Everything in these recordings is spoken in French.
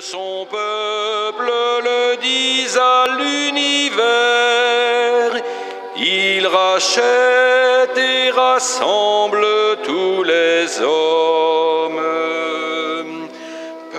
son peuple le dise à l'univers. Il rachète et rassemble tous les hommes.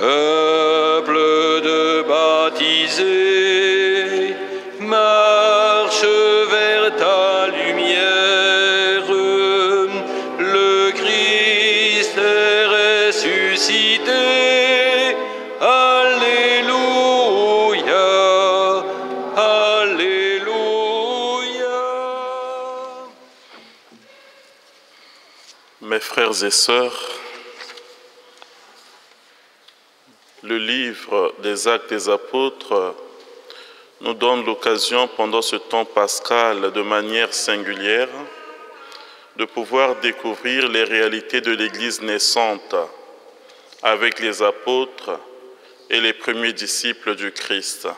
Peuple de baptisés, marche vers ta lumière. Le Christ est ressuscité. Alléluia, Alléluia. Mes frères et sœurs, le livre des Actes des Apôtres nous donne l'occasion pendant ce temps pascal de manière singulière de pouvoir découvrir les réalités de l'Église naissante avec les apôtres et les premiers disciples du Christ.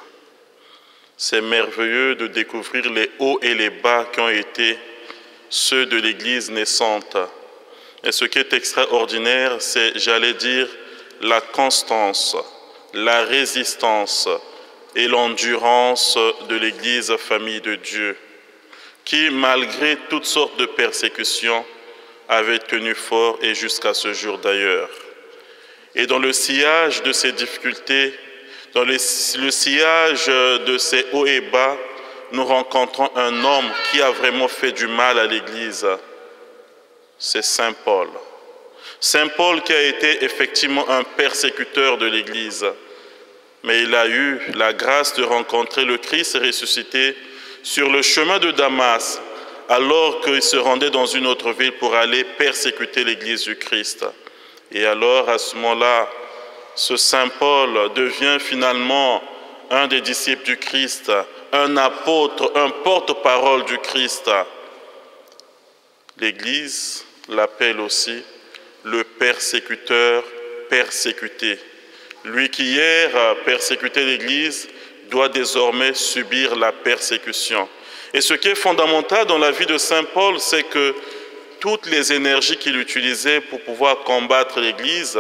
C'est merveilleux de découvrir les hauts et les bas qui ont été ceux de l'Église naissante. Et ce qui est extraordinaire, c'est, j'allais dire, la constance, la résistance et l'endurance de l'Église famille de Dieu, qui, malgré toutes sortes de persécutions, avait tenu fort et jusqu'à ce jour d'ailleurs. Et dans le sillage de ces difficultés, dans le sillage de ces hauts et bas, nous rencontrons un homme qui a vraiment fait du mal à l'Église. C'est Saint Paul. Saint Paul qui a été effectivement un persécuteur de l'Église, mais il a eu la grâce de rencontrer le Christ ressuscité sur le chemin de Damas, alors qu'il se rendait dans une autre ville pour aller persécuter l'Église du Christ. Et alors, à ce moment-là, ce Saint Paul devient finalement un des disciples du Christ, un apôtre, un porte-parole du Christ. L'Église l'appelle aussi le persécuteur persécuté. Lui qui hier persécutait l'Église doit désormais subir la persécution. Et ce qui est fondamental dans la vie de Saint Paul, c'est que toutes les énergies qu'il utilisait pour pouvoir combattre l'Église,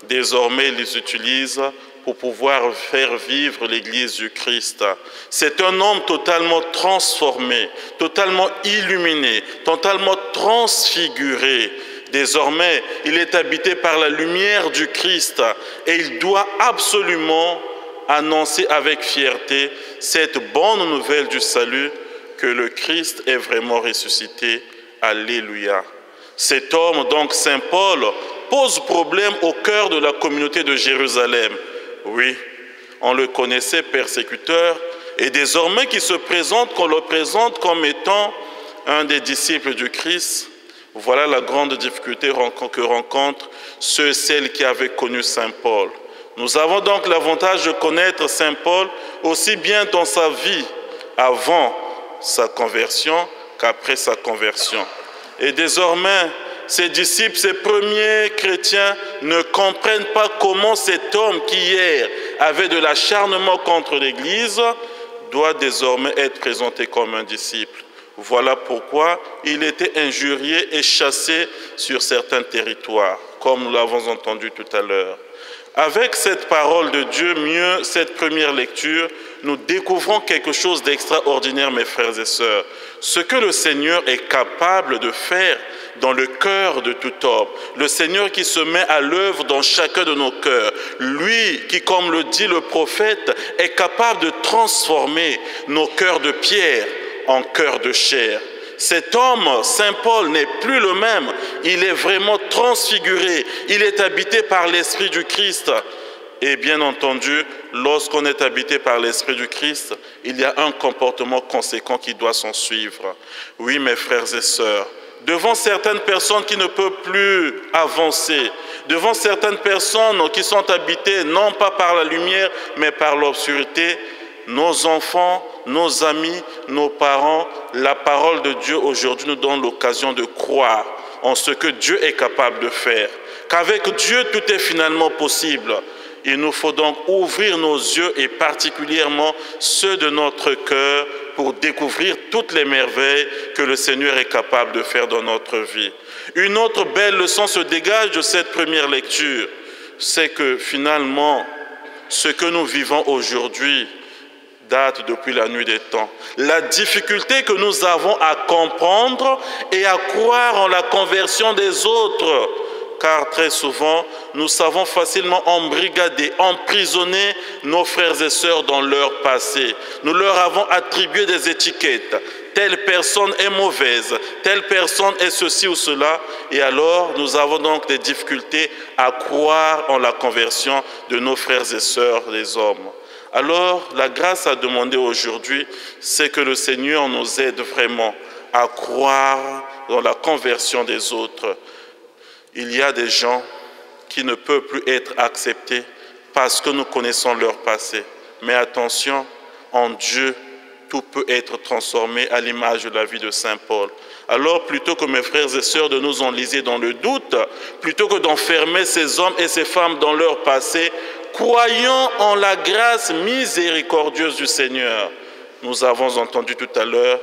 désormais il les utilise pour pouvoir faire vivre l'Église du Christ. C'est un homme totalement transformé, totalement illuminé, totalement transfiguré. Désormais, il est habité par la lumière du Christ et il doit absolument annoncer avec fierté cette bonne nouvelle du salut que le Christ est vraiment ressuscité. Alléluia. Cet homme, donc Saint Paul, pose problème au cœur de la communauté de Jérusalem. Oui, on le connaissait persécuteur et désormais qu'on le présente comme étant un des disciples du Christ. Voilà la grande difficulté que rencontrent ceux et celles qui avaient connu Saint Paul. Nous avons donc l'avantage de connaître Saint Paul aussi bien dans sa vie avant sa conversion qu'après sa conversion. Et désormais, ses disciples, ses premiers chrétiens ne comprennent pas comment cet homme qui hier avait de l'acharnement contre l'Église doit désormais être présenté comme un disciple. Voilà pourquoi il était injurié et chassé sur certains territoires, comme nous l'avons entendu tout à l'heure. Avec cette parole de Dieu, mieux cette première lecture, nous découvrons quelque chose d'extraordinaire, mes frères et sœurs. Ce que le Seigneur est capable de faire dans le cœur de tout homme. Le Seigneur qui se met à l'œuvre dans chacun de nos cœurs. Lui qui, comme le dit le prophète, est capable de transformer nos cœurs de pierre en cœur de chair. Cet homme, Saint Paul, n'est plus le même. Il est vraiment transfiguré. Il est habité par l'Esprit du Christ. Et bien entendu, lorsqu'on est habité par l'Esprit du Christ, il y a un comportement conséquent qui doit s'en suivre. Oui, mes frères et sœurs, devant certaines personnes qui ne peuvent plus avancer, devant certaines personnes qui sont habitées non pas par la lumière, mais par l'obscurité, nos enfants, nos amis, nos parents, la parole de Dieu aujourd'hui nous donne l'occasion de croire en ce que Dieu est capable de faire. Qu'avec Dieu, tout est finalement possible. Il nous faut donc ouvrir nos yeux et particulièrement ceux de notre cœur pour découvrir toutes les merveilles que le Seigneur est capable de faire dans notre vie. Une autre belle leçon se dégage de cette première lecture, c'est que finalement, Ce que nous vivons aujourd'hui date depuis la nuit des temps. La difficulté que nous avons à comprendre et à croire en la conversion des autres, car très souvent, nous savons facilement embrigader, emprisonner nos frères et sœurs dans leur passé. Nous leur avons attribué des étiquettes. Telle personne est mauvaise, telle personne est ceci ou cela. Et alors, nous avons donc des difficultés à croire en la conversion de nos frères et sœurs, les hommes. Alors, la grâce à demander aujourd'hui, c'est que le Seigneur nous aide vraiment à croire dans la conversion des autres. Il y a des gens qui ne peuvent plus être acceptés parce que nous connaissons leur passé. Mais attention, en Dieu, tout peut être transformé à l'image de la vie de Saint Paul. Alors, plutôt que mes frères et sœurs de nous enliser dans le doute, plutôt que d'enfermer ces hommes et ces femmes dans leur passé, croyons en la grâce miséricordieuse du Seigneur. Nous avons entendu tout à l'heure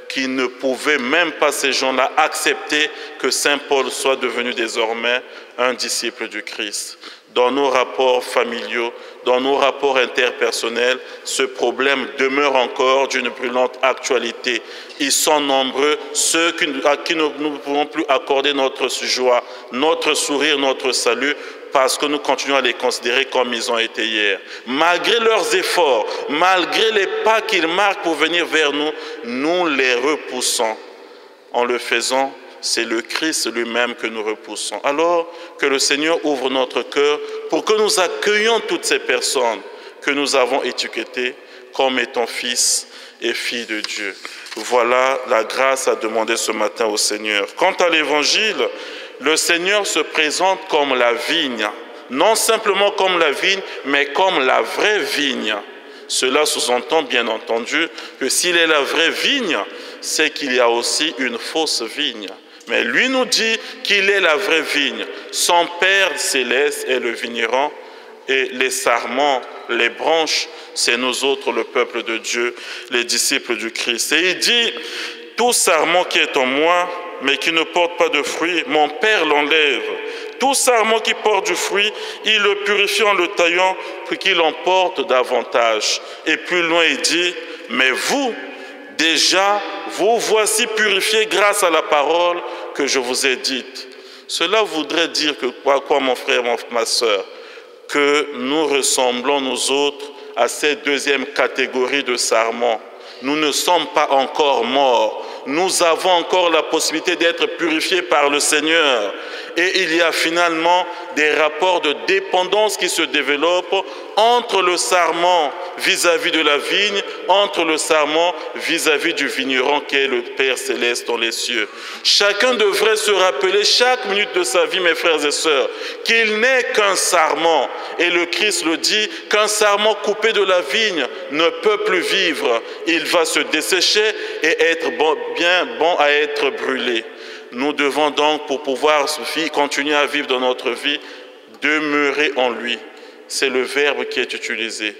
qu'ils ne pouvaient même pas, ces gens-là, accepter que Saint Paul soit devenu désormais un disciple du Christ. Dans nos rapports familiaux, dans nos rapports interpersonnels, ce problème demeure encore d'une brûlante actualité. Ils sont nombreux, ceux à qui nous ne pouvons plus accorder notre joie, notre sourire, notre salut, parce que nous continuons à les considérer comme ils ont été hier. Malgré leurs efforts, malgré les pas qu'ils marquent pour venir vers nous, nous les repoussons. En le faisant, c'est le Christ lui-même que nous repoussons. Alors que le Seigneur ouvre notre cœur pour que nous accueillions toutes ces personnes que nous avons étiquetées comme étant fils et filles de Dieu. Voilà la grâce à demander ce matin au Seigneur. Quant à l'Évangile, le Seigneur se présente comme la vigne, non simplement comme la vigne, mais comme la vraie vigne. Cela sous-entend bien entendu que s'il est la vraie vigne, c'est qu'il y a aussi une fausse vigne. Mais lui nous dit qu'il est la vraie vigne. Son Père céleste est le vigneron et les sarments, les branches, c'est nous autres, le peuple de Dieu, les disciples du Christ. Et il dit, tout sarment qui est en moi, mais qui ne porte pas de fruit, mon Père l'enlève. Tout sarment qui porte du fruit, il le purifie en le taillant pour qu'il en porte davantage. Et plus loin, il dit, mais vous, déjà, vous voici purifiés grâce à la parole que je vous ai dite. Cela voudrait dire que quoi mon frère, ma soeur, que nous ressemblons, nous autres, à cette deuxième catégorie de sarments. Nous ne sommes pas encore morts. Nous avons encore la possibilité d'être purifiés par le Seigneur. Et il y a finalement des rapports de dépendance qui se développent entre le sarment vis-à-vis de la vigne, entre le sarment vis-à-vis du vigneron qui est le Père céleste dans les cieux. Chacun devrait se rappeler chaque minute de sa vie, mes frères et sœurs, qu'il n'est qu'un sarment. Et le Christ le dit, qu'un sarment coupé de la vigne ne peut plus vivre. Il va se dessécher et être bien bon à être brûlé. Nous devons donc, pour pouvoir continuer à vivre dans notre vie, demeurer en lui. C'est le verbe qui est utilisé.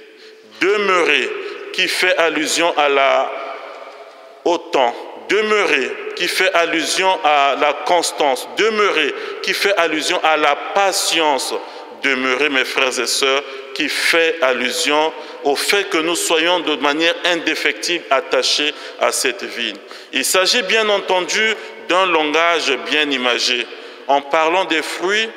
Demeurer, qui fait allusion au temps. Demeurer, qui fait allusion à la constance. Demeurer, qui fait allusion à la patience. Demeurer, mes frères et sœurs, qui fait allusion au fait que nous soyons de manière indéfectible attachés à cette vigne. Il s'agit bien entendu d'un langage bien imagé. En parlant des fruits,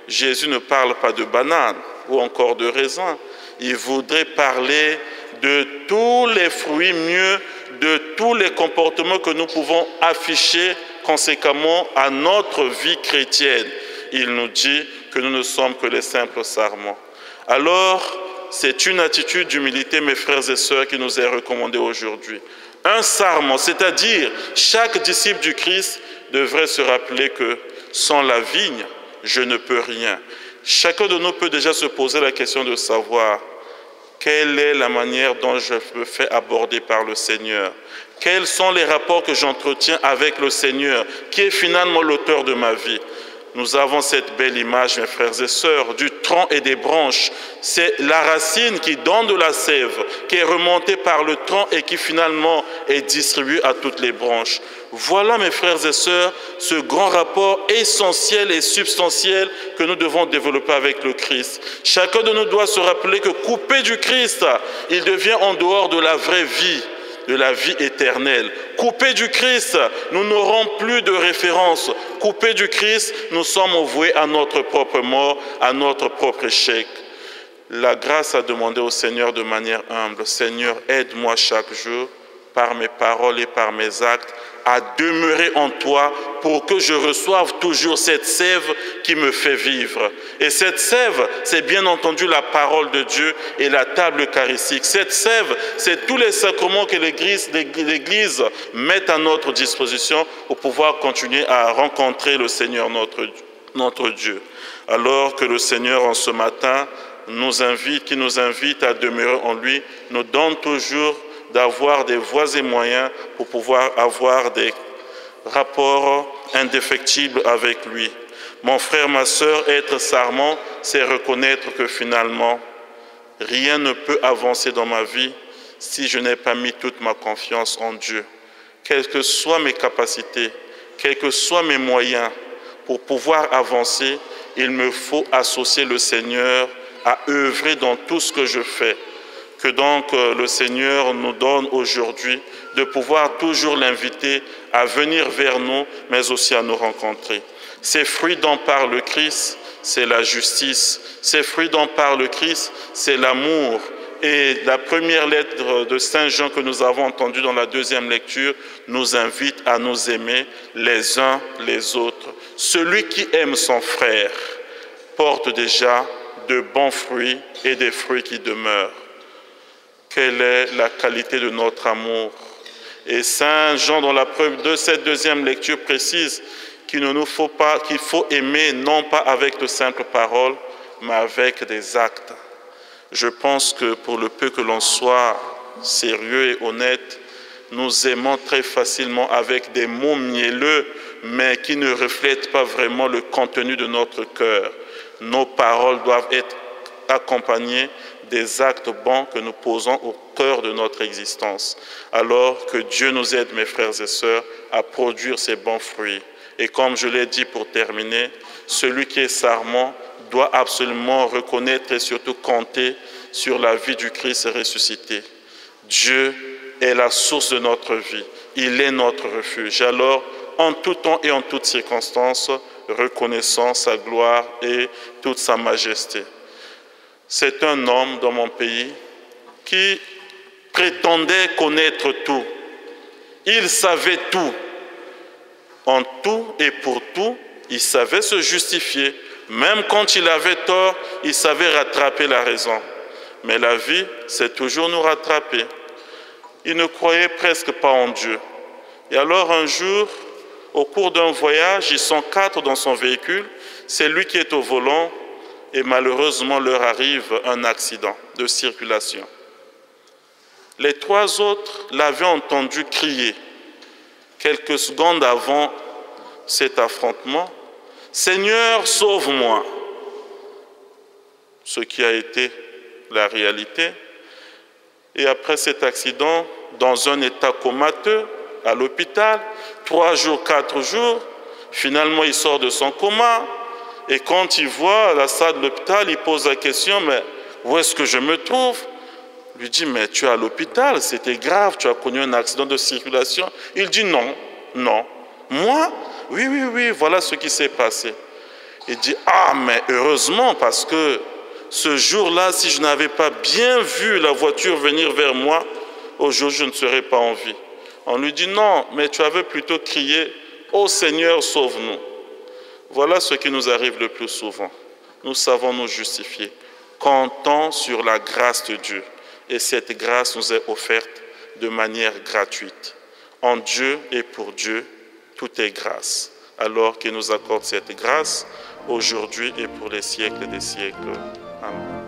Jésus ne parle pas de bananes ou encore de raisins. Il voudrait parler de tous les fruits, mieux de tous les comportements que nous pouvons afficher conséquemment à notre vie chrétienne. Il nous dit que nous ne sommes que les simples sarments. Alors, c'est une attitude d'humilité, mes frères et sœurs, qui nous est recommandée aujourd'hui. Un sarment, c'est-à-dire chaque disciple du Christ devrait se rappeler que sans la vigne, je ne peux rien. Chacun de nous peut déjà se poser la question de savoir quelle est la manière dont je me fais aborder par le Seigneur. Quels sont les rapports que j'entretiens avec le Seigneur, qui est finalement l'auteur de ma vie. nous avons cette belle image, mes frères et sœurs, du tronc et des branches. C'est la racine qui donne de la sève, qui est remontée par le tronc et qui finalement est distribuée à toutes les branches. Voilà, mes frères et sœurs, ce grand rapport essentiel et substantiel que nous devons développer avec le Christ. Chacun de nous doit se rappeler que coupé du Christ, il devient en dehors de la vraie vie, de la vie éternelle. Coupé du Christ, nous n'aurons plus de référence. Coupé du Christ, nous sommes voués à notre propre mort, à notre propre échec. La grâce à demander au Seigneur de manière humble, Seigneur, aide-moi chaque jour, par mes paroles et par mes actes, à demeurer en toi pour que je reçoive toujours cette sève qui me fait vivre. Et cette sève, c'est bien entendu la parole de Dieu et la table eucharistique. Cette sève, c'est tous les sacrements que l'Église met à notre disposition pour pouvoir continuer à rencontrer le Seigneur notre Dieu. Alors que le Seigneur, en ce matin, qui nous invite à demeurer en lui, nous donne toujours d'avoir des voies et moyens pour pouvoir avoir des rapports indéfectibles avec lui. Mon frère, ma sœur, être sarment, c'est reconnaître que finalement, rien ne peut avancer dans ma vie si je n'ai pas mis toute ma confiance en Dieu. Quelles que soient mes capacités, quels que soient mes moyens, pour pouvoir avancer, il me faut associer le Seigneur à œuvrer dans tout ce que je fais. Que donc le Seigneur nous donne aujourd'hui de pouvoir toujours l'inviter à venir vers nous, mais aussi à nous rencontrer. Ces fruits dont parle le Christ, c'est la justice. Ces fruits dont parle le Christ, c'est l'amour. Et la première lettre de Saint Jean que nous avons entendue dans la deuxième lecture nous invite à nous aimer les uns les autres. Celui qui aime son frère porte déjà de bons fruits et des fruits qui demeurent. Quelle est la qualité de notre amour? Et Saint Jean, dans la preuve de cette deuxième lecture, précise qu'il faut aimer non pas avec de simples paroles, mais avec des actes. Je pense que pour le peu que l'on soit sérieux et honnête, nous aimons très facilement avec des mots mielleux, mais qui ne reflètent pas vraiment le contenu de notre cœur. Nos paroles doivent être accompagnées des actes bons que nous posons au cœur de notre existence. Alors que Dieu nous aide, mes frères et sœurs, à produire ces bons fruits. Et comme je l'ai dit pour terminer, celui qui est sarment doit absolument reconnaître et surtout compter sur la vie du Christ ressuscité. Dieu est la source de notre vie. Il est notre refuge. Alors, en tout temps et en toutes circonstances, reconnaissons sa gloire et toute sa majesté. C'est un homme dans mon pays qui prétendait connaître tout. Il savait tout. En tout et pour tout, il savait se justifier. Même quand il avait tort, il savait rattraper la raison. Mais la vie, c'est toujours nous rattraper. Il ne croyait presque pas en Dieu. Et alors un jour, au cours d'un voyage, ils sont 4 dans son véhicule. C'est lui qui est au volant. Et malheureusement, leur arrive un accident de circulation. Les 3 autres l'avaient entendu crier quelques secondes avant cet affrontement. « Seigneur, sauve-moi !» Ce qui a été la réalité. Et après cet accident, dans un état comateux, à l'hôpital, 3 jours, 4 jours, finalement il sort de son coma. Et quand il voit la salle de l'hôpital, il pose la question, mais où est-ce que je me trouve? Il lui dit, mais tu es à l'hôpital, c'était grave, tu as connu un accident de circulation. Il dit, non, non. Moi? Oui, voilà ce qui s'est passé. Il dit, ah, mais heureusement, parce que ce jour-là, si je n'avais pas bien vu la voiture venir vers moi, aujourd'hui, je ne serais pas en vie. On lui dit, non, mais tu avais plutôt crié, ô Seigneur, sauve-nous. Voilà ce qui nous arrive le plus souvent. Nous savons nous justifier. Comptons sur la grâce de Dieu. Et cette grâce nous est offerte de manière gratuite. En Dieu et pour Dieu, tout est grâce. Alors qu'il nous accorde cette grâce aujourd'hui et pour les siècles des siècles. Amen.